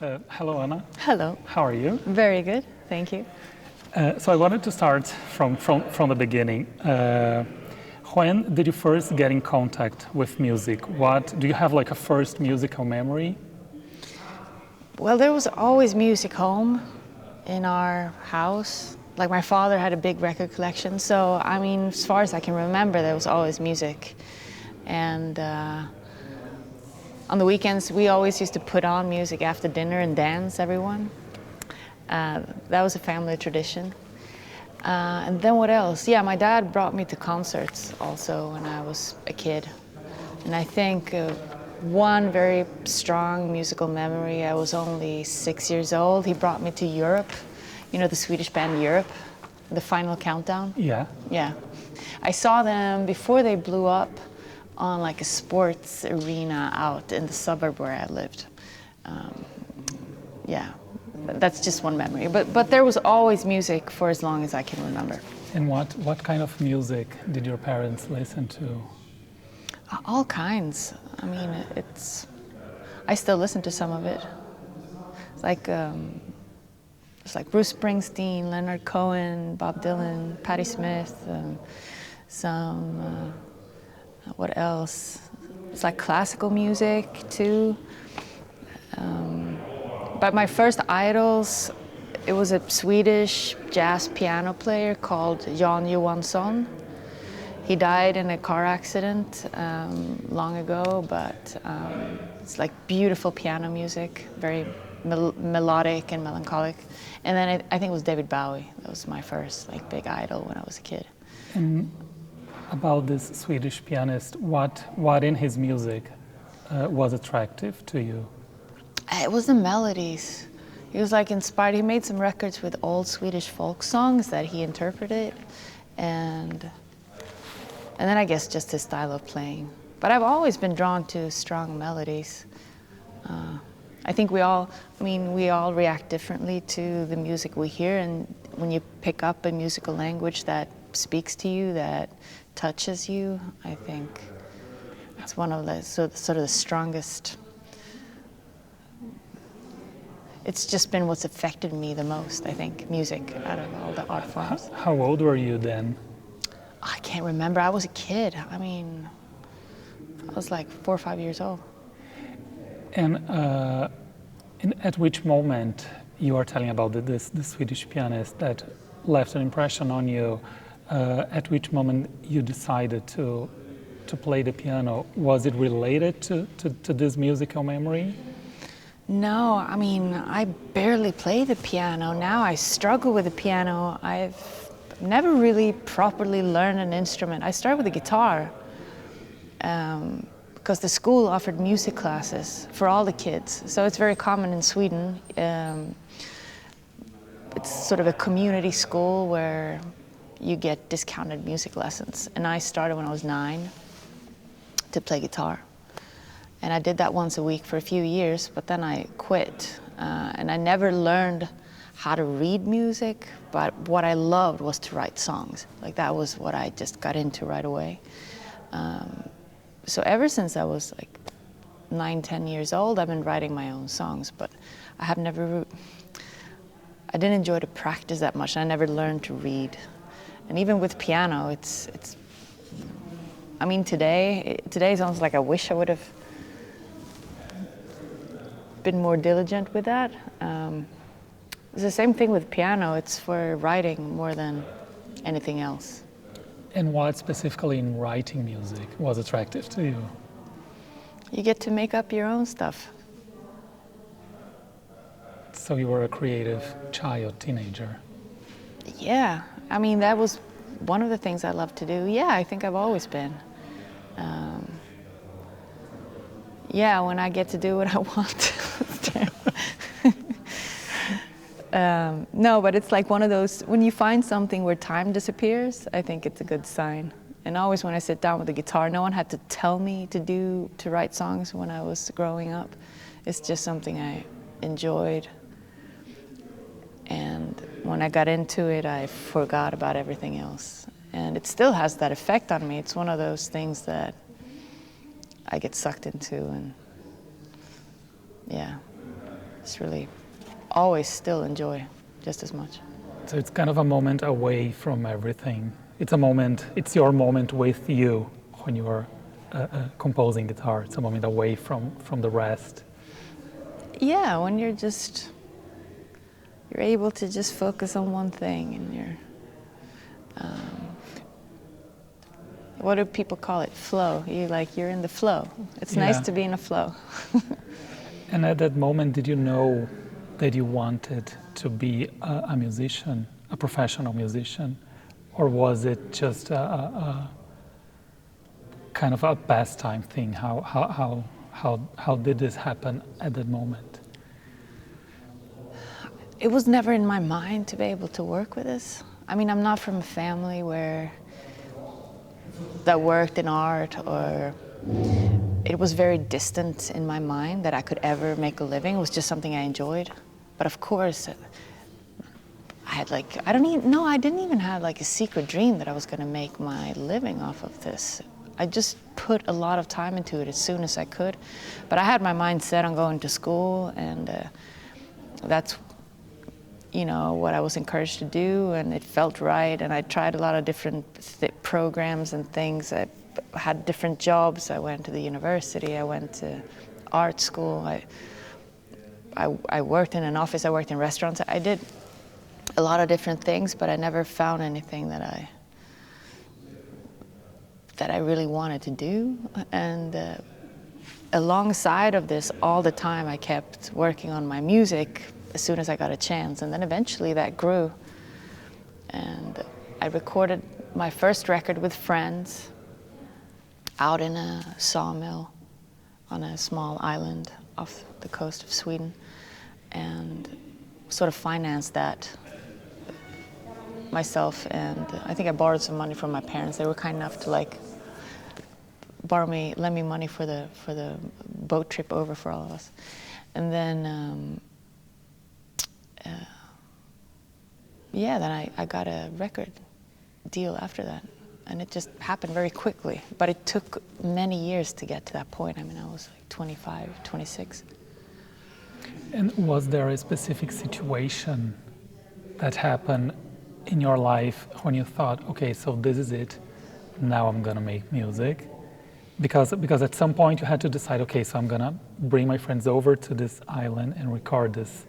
Hello, Anna. Hello. How are you? Very good, thank you. So I wanted to start from the beginning. When did you first get in contact with music? Do you have like a first musical memory? Well, there was always music home in our house. Like my father had a big record collection, so I mean, as far as I can remember, there was always music. And on the weekends, we always used to put on music after dinner and dance, everyone. That was a family tradition. And then what else? Yeah, my dad brought me to concerts also when I was a kid. And I think one very strong musical memory, I was only 6 years old. He brought me to Europe, you know, the Swedish band Europe, the Final Countdown. Yeah. Yeah. I saw them before they blew up on like a sports arena out in the suburb where I lived. Yeah, that's just one memory. But there was always music for as long as I can remember. And what kind of music did your parents listen to? All kinds. I mean, I still listen to some of it. It's like Bruce Springsteen, Leonard Cohen, Bob Dylan, Patti Smith, what else? It's like classical music too. But my first idols, it was a Swedish jazz piano player called Jan Johansson. He died in a car accident long ago, but it's like beautiful piano music, very melodic and melancholic. And then I think it was David Bowie. That was my first like big idol when I was a kid. And about this Swedish pianist, what in his music was attractive to you? It was the melodies. He was like inspired. He made some records with old Swedish folk songs that he interpreted, and then I guess just his style of playing. But I've always been drawn to strong melodies. I think we all react differently to the music we hear, and when you pick up a musical language that speaks to you, that touches you, I think it's one of the sort of the strongest. It's just been what's affected me the most, I think, music out of all the art forms. How old were you then? I can't remember. I was a kid. I mean, I was like 4 or 5 years old. And at which moment you are telling about this Swedish pianist that left an impression on you? At which moment you decided to play the piano? Was it related to this musical memory? No, I mean, I barely play the piano. Now I struggle with the piano. I've never really properly learned an instrument. I started with the guitar because the school offered music classes for all the kids. So it's very common in Sweden. It's sort of a community school where you get discounted music lessons. And I started when I was 9 to play guitar. And I did that once a week for a few years, but then I quit. And I never learned how to read music, but what I loved was to write songs. Like that was what I just got into right away. So ever since I was like 9, 10 years old, I've been writing my own songs, but I didn't enjoy to practice that much. I never learned to read. And even with piano, I mean, today's almost like I wish I would have been more diligent with that. It's the same thing with piano. It's for writing more than anything else. And what specifically in writing music was attractive to you? You get to make up your own stuff. So you were a creative child, teenager. Yeah, I mean, that was one of the things I love to do. Yeah, I think I've always been. Yeah, when I get to do what I want. No, but it's like one of those, when you find something where time disappears, I think it's a good sign. And always when I sit down with the guitar, no one had to tell me to write songs when I was growing up. It's just something I enjoyed. And when I got into it, I forgot about everything else. And it still has that effect on me. It's one of those things that I get sucked into, and yeah. just really always still enjoy just as much. So it's kind of a moment away from everything. It's a moment, it's your moment with you when you are composing guitar. It's a moment away from the rest. Yeah, when you're able to just focus on one thing, and what do people call it? Flow. You're in the flow. It's nice to be in a flow. And at that moment, did you know that you wanted to be a musician, a professional musician, or was it just a kind of a pastime thing? How did this happen at that moment? It was never in my mind to be able to work with this. I mean, I'm not from a family that worked in art, or it was very distant in my mind that I could ever make a living. It was just something I enjoyed. But of course, I had I didn't even have a secret dream that I was going to make my living off of this. I just put a lot of time into it as soon as I could. But I had my mind set on going to school, and that's what I was encouraged to do, and it felt right. And I tried a lot of different programs and things. I had different jobs. I went to the university. I went to art school. I worked in an office. I worked in restaurants. I did a lot of different things, but I never found anything that I really wanted to do. And alongside of this, all the time I kept working on my music as soon as I got a chance, and then eventually that grew. And I recorded my first record with friends out in a sawmill on a small island off the coast of Sweden, and sort of financed that myself. And I think I borrowed some money from my parents. They were kind enough to lend me money for the boat trip over for all of us. And then then I got a record deal after that, and it just happened very quickly. But it took many years to get to that point. I mean, I was 25, 26. And was there a specific situation that happened in your life when you thought, okay, so this is it, now I'm gonna make music? Because at some point you had to decide, okay, so I'm gonna bring my friends over to this island and record this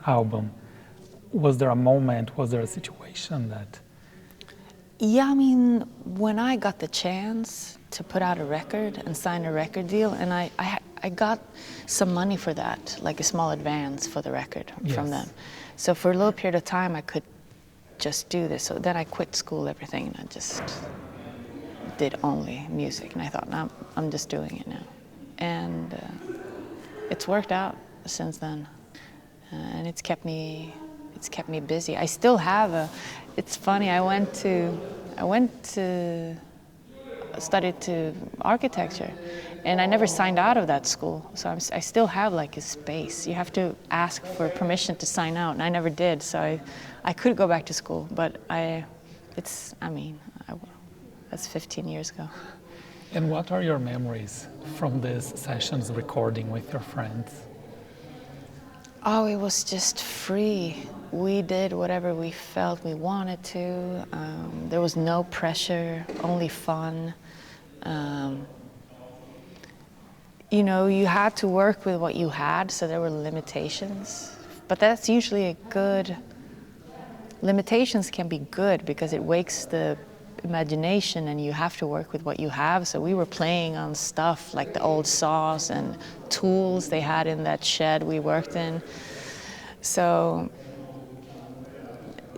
album. Was there a moment, was there a situation that... Yeah, I mean, when I got the chance to put out a record and sign a record deal, and I got some money for that, like a small advance for the record from them. So for a little period of time, I could just do this. So then I quit school, everything, and I just did only music. And I thought, no, I'm just doing it now. And it's worked out since then. And it's kept me busy. I still have it's funny, I studied to architecture, and I never signed out of that school. So I still have a space. You have to ask for permission to sign out, and I never did. So I could go back to school, but that's 15 years ago. And what are your memories from these sessions recording with your friends? Oh, it was just free. We did whatever we felt we wanted to. There was no pressure, only fun. You had to work with what you had, so there were limitations. But that's usually limitations can be good because it wakes the imagination, and you have to work with what you have. So we were playing on stuff like the old saws and tools they had in that shed we worked in. So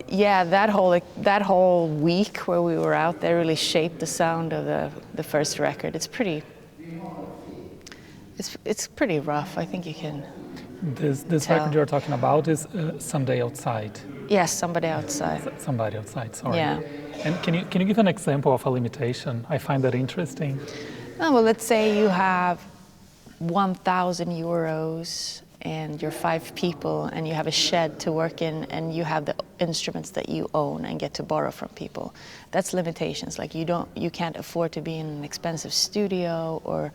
yeah, that whole week where we were out there really shaped the sound of the first record. It's pretty rough. I think you can. This record you're talking about is Someday Outside. Yes, Somebody Outside. Somebody Outside, sorry. Yeah. And can you give an example of a limitation? I find that interesting. Oh, well, let's say you have 1,000 euros and you're 5 people and you have a shed to work in and you have the instruments that you own and get to borrow from people. That's limitations. Like you can't afford to be in an expensive studio, or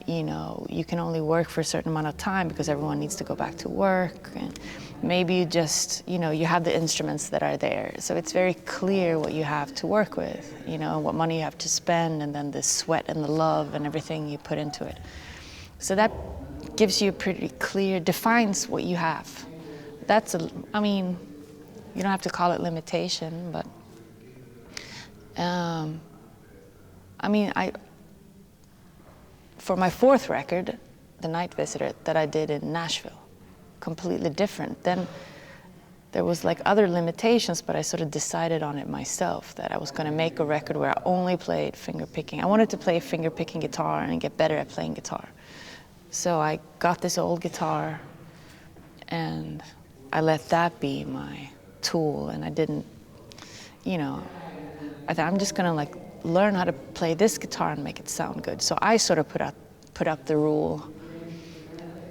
you know, you can only work for a certain amount of time because everyone needs to go back to work, and maybe you just, you know, you have the instruments that are there, so it's very clear what you have to work with, you know, what money you have to spend, and then the sweat and the love and everything you put into it. So that gives you a pretty clear, defines what you have. That's I mean, you don't have to call it limitation, but I mean, for my fourth record, The Night Visitor, that I did in Nashville, completely different. Then there was like other limitations, but I sort of decided on it myself, that I was going to make a record where I only played fingerpicking. I wanted to play fingerpicking guitar and get better at playing guitar. So I got this old guitar and I let that be my tool, and I didn't, you know, I thought I'm just going to like learn how to play this guitar and make it sound good. So I sort of put up the rule,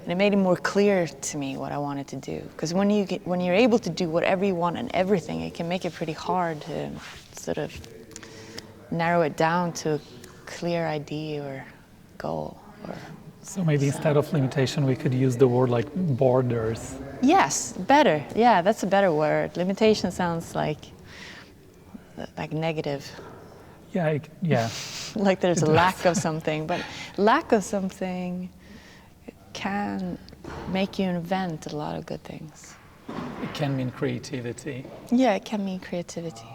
and it made it more clear to me what I wanted to do. Because when you're able to do whatever you want and everything, it can make it pretty hard to sort of narrow it down to a clear idea or goal. So maybe instead of limitation, we could use the word like borders. Yes, better. Yeah, that's a better word. Limitation sounds like negative. Yeah, yeah. Like there's a lack of something, but lack of something can make you invent a lot of good things. It can mean creativity. Yeah, it can mean creativity.